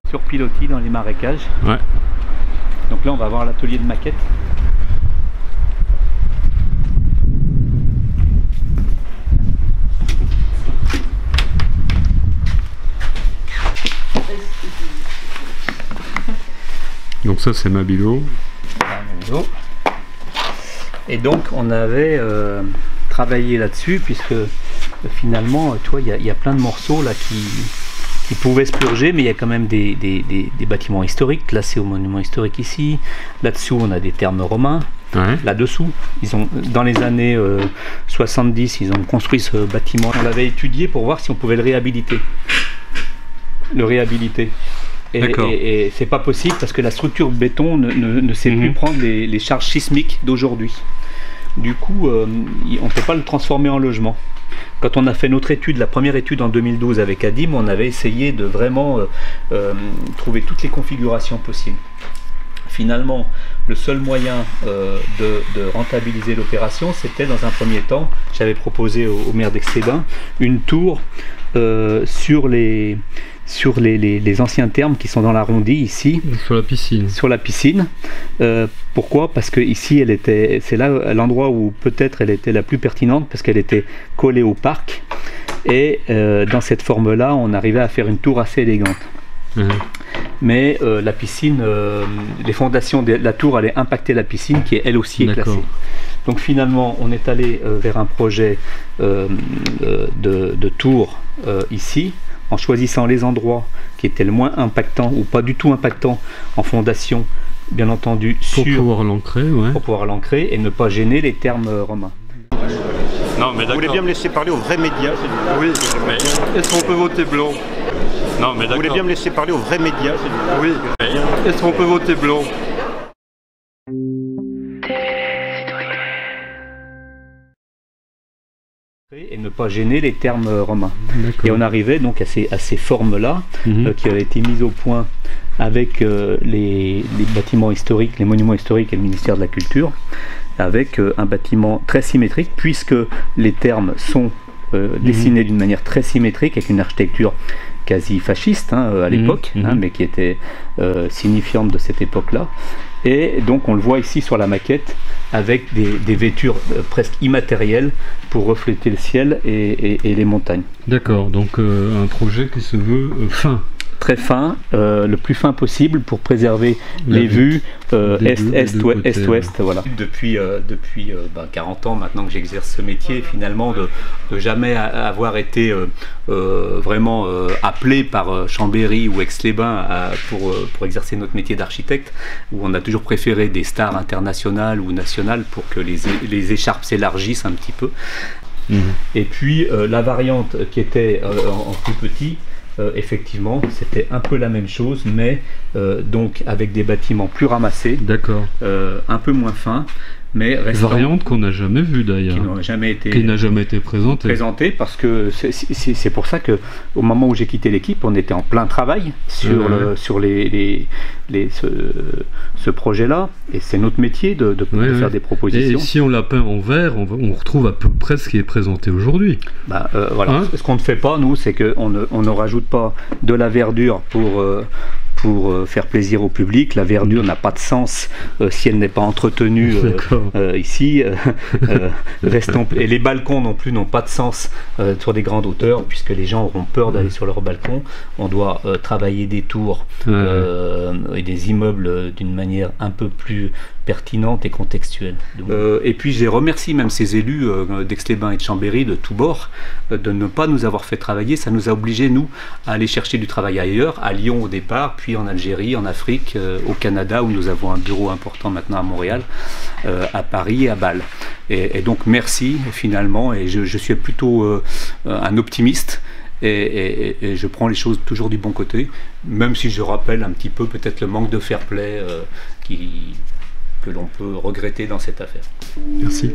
Sur pilotis dans les marécages. Ouais. Donc là on va voir l'atelier de maquette. Donc ça c'est Mabilo. Et donc on avait travaillé là-dessus puisque finalement tu vois il y a plein de morceaux là qui pouvaient se purger, mais il y a quand même des bâtiments historiques classés au monument historique ici. Là-dessous on a des thermes romains. Ouais. Là-dessous, dans les années 70, ils ont construit ce bâtiment. On l'avait étudié pour voir si on pouvait le réhabiliter. Et c'est pas possible parce que la structure béton ne sait plus prendre les charges sismiques d'aujourd'hui. Du coup, on ne peut pas le transformer en logement. Quand on a fait notre étude, la première étude en 2012 avec Adim, on avait essayé de vraiment trouver toutes les configurations possibles. Finalement, le seul moyen de rentabiliser l'opération, c'était dans un premier temps, j'avais proposé au maire d'Aix-les-Bains, une tour sur les anciens thermes qui sont dans l'arrondi ici. Sur la piscine. Sur la piscine. Pourquoi? Parce que ici, c'est là l'endroit où peut-être elle était la plus pertinente parce qu'elle était collée au parc. Et dans cette forme-là, on arrivait à faire une tour assez élégante. Mais la piscine, les fondations de la tour allaient impacter la piscine qui elle aussi est classée. Donc finalement on est allé vers un projet de tour ici, en choisissant les endroits qui étaient le moins impactants ou pas du tout impactants en fondation, bien entendu, pour pouvoir l'ancrer, pour pouvoir l'ancrer et ne pas gêner les thermes romains. Non, mais vous voulez bien me laisser parler aux vrais médias? Oui, mais est-ce qu'on peut voter blanc? Non, mais vous voulez bien me laisser parler aux vrais médias? Oui, mais est-ce qu'on peut voter blanc? Et ne pas gêner les termes romains. Et on arrivait donc à ces formes-là qui avaient été mises au point avec les bâtiments historiques, les monuments historiques et le ministère de la Culture, avec un bâtiment très symétrique puisque les termes sont dessinés d'une manière très symétrique avec une architecture quasi fasciste à l'époque, mais qui était signifiante de cette époque-là. Et donc on le voit ici sur la maquette avec des vêtures presque immatérielles pour refléter le ciel et les montagnes. D'accord, donc un projet qui se veut fin. Très fin, le plus fin possible pour préserver les vues est-ouest, voilà. Depuis 40 ans maintenant que j'exerce ce métier, finalement de jamais avoir été vraiment appelé par Chambéry ou Aix-les-Bains pour exercer notre métier d'architecte, où on a toujours préféré des stars internationales ou nationales pour que les écharpes s'élargissent un petit peu. Et puis la variante qui était en plus petit, effectivement, c'était un peu la même chose, mais donc avec des bâtiments plus ramassés, un peu moins fins, mais restant, variante qu'on n'a jamais vue d'ailleurs, qui n'a jamais été présentée, parce que c'est pour ça que au moment où j'ai quitté l'équipe, on était en plein travail sur ce projet-là, et c'est notre métier de faire des propositions. Et si on l'a peint en vert, on retrouve à peu près ce qui est présenté aujourd'hui. Voilà. Ce qu'on ne fait pas, nous, c'est qu'on ne rajoute pas de la verdure pour faire plaisir au public. La verdure n'a pas de sens si elle n'est pas entretenue ici. Et les balcons non plus n'ont pas de sens sur des grandes hauteurs, puisque les gens auront peur d'aller sur leur balcon. On doit travailler des tours et des immeubles d'une manière un peu plus pertinente et contextuelle. Et puis je remercie même ces élus d'Aix-les-Bains et de Chambéry de tous bords de ne pas nous avoir fait travailler. Ça nous a obligés, nous, à aller chercher du travail ailleurs, à Lyon au départ, puis en Algérie, en Afrique, au Canada, où nous avons un bureau important maintenant à Montréal, à Paris et à Bâle. Et donc merci finalement, et je suis plutôt un optimiste. Et je prends les choses toujours du bon côté, même si je rappelle un petit peu peut-être le manque de fair play que l'on peut regretter dans cette affaire. Merci.